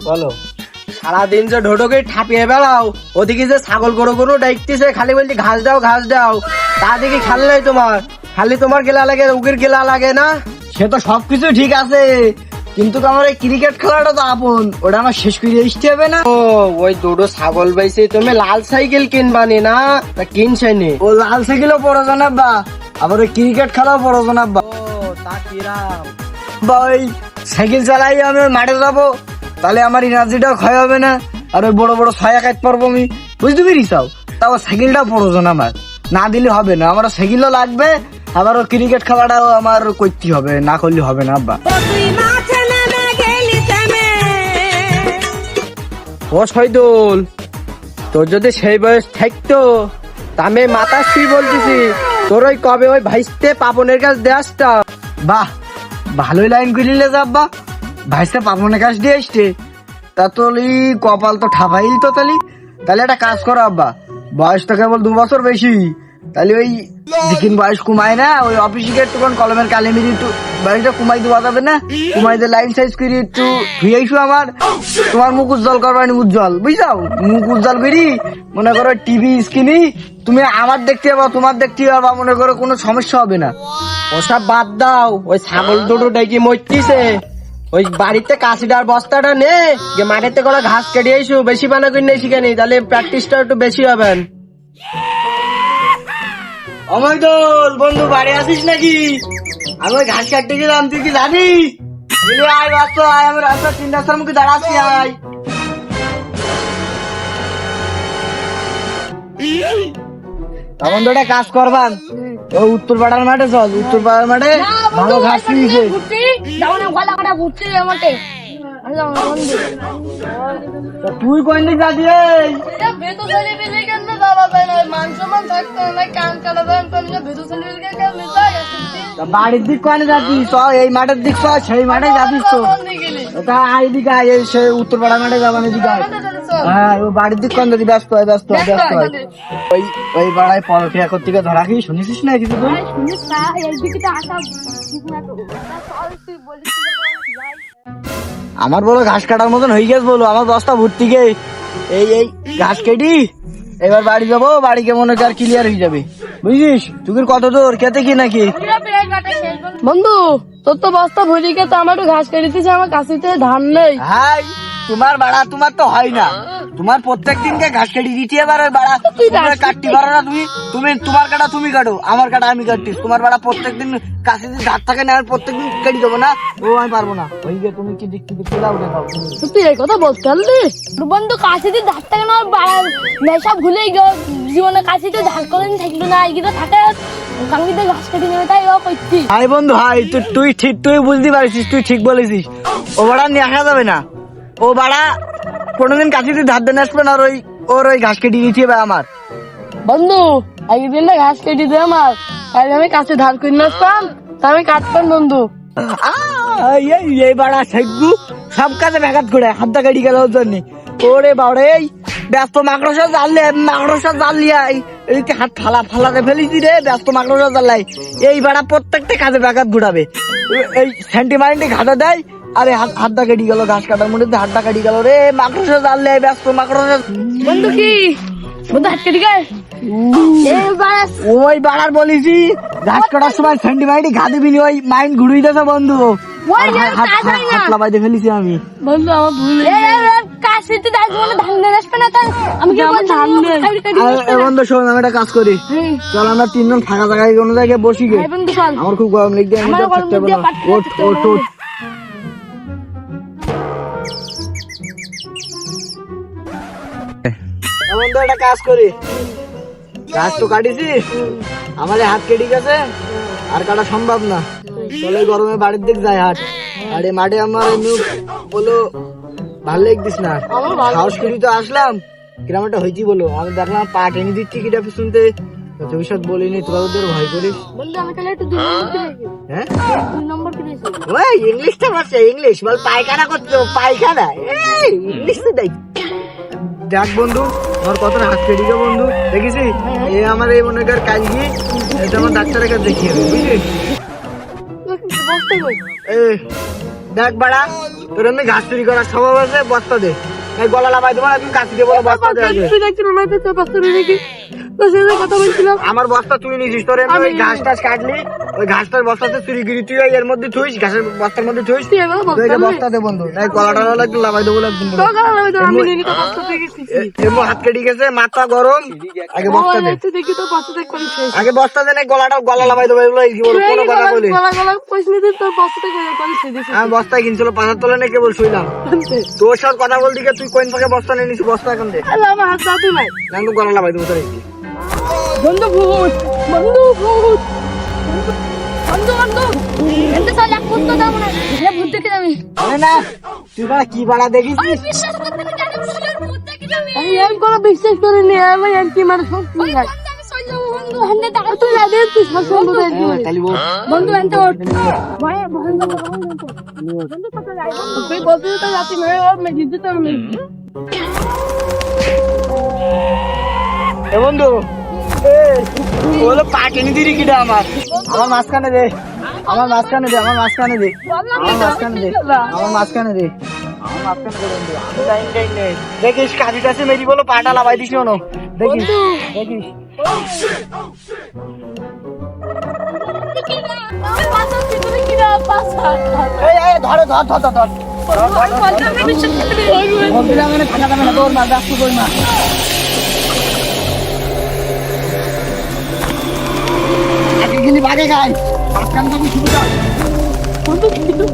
বলো। সারাদিন যে ঢোঢোকে ঠাপিয়ে বেড়াও, ওদিকে যে ছাগল গরু গরু ডাকতেছে, খালি বলছি ঘাস দাও ঘাস দাও, তা দেখি খেললেই তোমার খালি তোমার গেলা লাগে, উগের গেলা লাগে না। সে তো সবকিছু ঠিক আছে, কিন্তু আমার এই ক্রিকেট খেলাটা তো আপন, ওটা আমার শেষ করে আসতে হবে না। ও ওই দুটো ছাগল বাইছে তুমি লাল সাইকেল কিনবানি না, তা কিনছেনি? ও লাল সাইকেলও প্রয়োজন আব্বা, আবার ওই ক্রিকেট খেলাও প্রয়োজন আব্বা। ও তা কিরাম? বা ওই সাইকেল চালাই আমি ওই মাঠে যাবো, তাহলে আমার এনার্জিটাও ক্ষয় হবে না, আর ওই বড় বড় ছায়া খাইতে পারবো আমি, বুঝতে পেরেছাও? তাও সাইকেলটাও প্রয়োজন আমার, না দিলে হবে না, আমার সাইকেলও লাগবে, আবার ওই ক্রিকেট খেলাটাও আমার করতে হবে, না করলে হবে না আব্বা। ও শহীদুল, তোর যদি সেই বয়স থাকতো তা আমি মাতাশ্রী বলতেছি, তোর ওই কবে ওই ভাইস্তে পাপনের কাছে দেয়াসটা। বাহ, ভালোই লাইন করিলে আব্বা, ভাইসা পাপনের কাছ দিয়ে আসছে, তা তোলি কপাল তো ঠাপাইল তো। তাহলে একটা কাজ করো আব্বা, বয়স তো কেবল 2 বছর বেশি, তাহলে ওই জিকিন বয়স কমায় না, ওই অফিসে গিয়ে একটু কলমের কালি মিলি একটু বয়সটা কমাই দেওয়া যাবে না? কমাই দিয়ে লাইন সাইজ করি একটু ধুয়ে আইসো, আমার তোমার মুখ উজ্জ্বল করবানি, উজ্জ্বল বুঝাও, মুখ উজ্জ্বল করি, মনে করো টিভি স্ক্রিনে তুমি আমার দেখতে পাবো, তোমার দেখতে পাবা, মনে করো কোনো সমস্যা হবে না। ওসব বাদ দাও, ওই ছাগল দুটো ডেকে মরতিছে, ওই বাড়িতে কাশিটার বস্তাটা নে গিয়ে মাঠেতে করে ঘাস কেটে আইসু, বেশি বানা করে নেই শিখানি, তাহলে প্র্যাকটিসটা একটু বেশি হবেন। অমরদোল বন্ধু, বাড়ি আসিস নাকি? আমি ওই ঘাস কাটতে গেলাম, তুই কি জানি? আয় বাচ্চা, আয়, আমি রাস্তা 3 রাস্তার মুখে দাঁড়াচ্ছি, আয়। তখন তো একটা কাজ করবান, ও উত্তর পাড়ার মাঠে চল, উত্তর পাড়ার মাঠে ভালো ঘাস কিনেছে। তুই কোন দিক যাবি? বাড়ির দিক কোন যাবি? এই মাঠের দিক চ, সেই মাঠে যাবি তো। তা এইদিকে আয়, এই সেই উত্তর পাড়ার মাঠে যাবান, এদিকে আয়। হ্যাঁ, ও বাড়ির দিক কোন যাবি? ব্যস্ত হয়, ব্যস্ত হয়, ব্যস্ত হয়। ওই পাড়ায় পরোটা এখন থেকে ধরা কি শুনেছিস না কিছু? তুই আমার বলো ঘাস কাটার মতন হয়ে গেছে, বলো আমার বস্তা ভর্তি গে, এই ঘাস কেটি এবার বাড়ি যাবো, বাড়ি কে মনে কর ক্লিয়ার হয়ে যাবে, বুঝিস? তুই কত দূর খেতে কি নাকি? বন্ধু, তোর তো বস্তা ভরি গে, তো আমার ঘাস কেটে দিচ্ছে, আমার কাশিতে ধান নেই। হাই, তোমার বাড়া তোমার তো হয় না, তোমার প্রত্যেক দিনকে ঘাস কেটে দিচ্ছি, এবার ওই বাড়া কাটতে পারো না তুমি? তুমি তোমার কাটা তুমি কাটো, আমার কাটা আমি কাটতিস, তোমার বাড়া প্রত্যেকদিন কাশি দিন ধার থাকে না, আমি প্রত্যেকদিন কেটে দেবো না? ও আমি পারবো না, ওই গে তুমি কি দেখতে দেখতে দাও উঠে দাও। তুই এই কথা বলতে পারলি? বন্ধু, কাশিতে ধার থাকে না, নেশা ভুলেই গেল, জীবনে কাশিতে ধার করে থাকলো না, এইগুলো থাকে কাঙ্গিতে ঘাস কেটে নেবে, তাই ও করছি। হাই বন্ধু, হাই, তুই ঠিক, তুই বুঝতে পারছিস, তুই ঠিক বলেছিস, ও বাড়া নিয়ে আসা যাবে না, ও বাড়া কোনোদিন কাশিতে ধার দেন আসবে না, আর ওর ওই ঘাস কেটে দিয়েছি আমার। বন্ধু, একদিন না ঘাস কেটে দে আমার, তাহলে আমি কাছে ধার করে আসতাম, তা আমি কাটতাম বন্ধু। এই বাড়া সেগু সব কাজে ব্যাঘাত করে হাতটা গাড়ি গেল জন্য, ওরে বাড়ে এই ব্যস্ত মাকড়সা জানলিয়াই এইদিকে হাত ফালাতে ফেলিছি রে, ব্যস্ত মাকড়সা জ্বালাই, এই বাড়া প্রত্যেকটা কাজে ব্যাঘাত ঘুরাবে, এই সেন্টিমাইন্টে ঘাটা দেয়, আরে হাতটা কেটে গেল, ঘাস কাটার মধ্যে হাতটা কেটে গেল রে, মাকড়সা জানলে ব্যস্ত মাকড়সা। বন্ধু কি বন্ধু হাত কেটে গেছে? ওই বাড়ার বলিছি ঘাস কাটার সময় সেন্টিমাইন্টে ঘা দিবি, ওই মাইন্ড ঘুরিয়ে দিয়েছে বন্ধু, হাত লাগাইতে ফেলিছি আমি। বন্ধু আমার ভুল, কাশিতে ধান আসবে না, তাই আমি বন্ধু শোন, আমি একটা কাজ করি, চল আমরা 3 জন ফাঁকা জায়গায় কোনো জায়গায় বসি গে, আমার খুব গরম লাগছে, আমি তো থাকতে পারবো না। ওঠ। বন্ধু একটা কাজ করি, গাছ তো কাটিছি, আমার হাত কেটে গেছে, আর কাটা সম্ভব না, চলে গরমে বাড়ির দিক যায় হাট, আর এই মাঠে আমার এমনি বলো ভালো লাগতিস না, সাহস করি তো আসলাম, কিরম একটা হয়েছি বলো, আমি দেখলাম পা টেনে দিচ্ছি কিটা শুনতে, তুই সব বলিনি, তোরা ওদের ভয় করিস। বন্ধু আমি তাহলে একটু 2 নম্বর কিনেছি, হ্যাঁ 2 নম্বর কিনেছি। ওই ইংলিশটা পারছে, ইংলিশ বল, পায়খানা করছো, পায়খানা, এই ইংলিশ তো দেখ। দেখ বন্ধু, আমার কতটা হাত কেটে গেল বন্ধু, দেখেছি? এ আমার এই মনে কর কাল গিয়ে এটা আমার ডাক্তারের কাছে দেখিয়ে দেবে, বুঝলি? বসতে কই? দেখ বাড়া, তোর এমনি ঘাস চুরি করার স্বভাব আছে, বস্তা দে। এই গলা লাগাই দেবো না, তুমি কাশি দিয়ে বলো বস্তা দে আগে। তুই দেখছিস না তো বস্তা রেখে তোর সাথে কথা বলছিলাম। আমার বস্তা তুই নিয়েছিস, তোর এমনি ওই ঘাস টাস কাটলি, ওই ঘাসটার বস্তাতে চুরি গিরি তুই ওই এর মধ্যে থুইস, ঘাসের বস্তার মধ্যে থুইস। তুই এবার তুই এটা বস্তা দে বন্ধু, এই গলাটা একটু লাগাই দেবো একদম। তো গলা লাগাই দাও, আমি নিয়ে তো বস্তা থেকে খুশি। এমন হাত কেটে গেছে, মাথা গরম, আগে বস্তা দে। তুই দেখি তো বস্তা থেকে করে শেষ। আগে বস্তা দে, নাই গলাটা গলা লাগাই দেবো, এগুলো কি বলো কোনো কথা বলি। গলা পয়সা নিতে তোর বস্তা থেকে করে শেষ। আমি বস্তায় কিনছিল, পাঁচার তলে নেই কেবল শুইলাম। তোর সাথে কথা বলতে গিয়ে তুই কোন ফাঁকে বস্তা নিয়ে নিস, বস্তা এখন দে। আল্লাহ আমার হাত দাও ভাই। না তো গলা লাগাই দেবো তোর। বন্ধু ভূত, বন্ধু ভূত, বন্ধু বন্ধু এত সাল এক করতে দাও না, এটা ভূত দেখে যাবি। আরে না, তুই বাড়া কি বাড়া দেখিস? আমি বিশ্বাস করতে না, জানি ফুলের ভূত দেখে যাবি। আমি এর কোনো বিশ্বাস করি না, আমি আর কি মানে সব ঠিক আছে। আমি সই যাব বন্ধু, হান্নে টাকা তুই লাগে তুই সব বন্ধু দেখবি। তালি বল বন্ধু এন্তে ওঠ ভাই, বন্ধু বন্ধু কত যাই তুই বলতে তো যাচ্ছি না, আমি জিততে তো আমি। এ বন্ধু, বলো পাটেনি দিদি কিটা আমার মাঝখানে দে, আমার মাঝখানে দে, আমার মাঝখানে দে, আমার মাঝখানে দে, আমার মাঝখানে দে, আমার মাঝখানে দে বন্ধু। আমি লাইন টাইন নেই, দেখিস কাজী কাছে মেরি বলো পাটা লাগাই দিস শোনো, দেখিস দেখিস। পাঁচা তুই কি না পাঁচা এই এই ধরে ধর ধর ধর ধর বন্ধুরা মানে থাকা যাবে না, তোর মাছ রাস্তা করি না। আগে গেলি বাগে খাই, মাঝখান থেকে শুরু কর। বন্ধু কিন্তু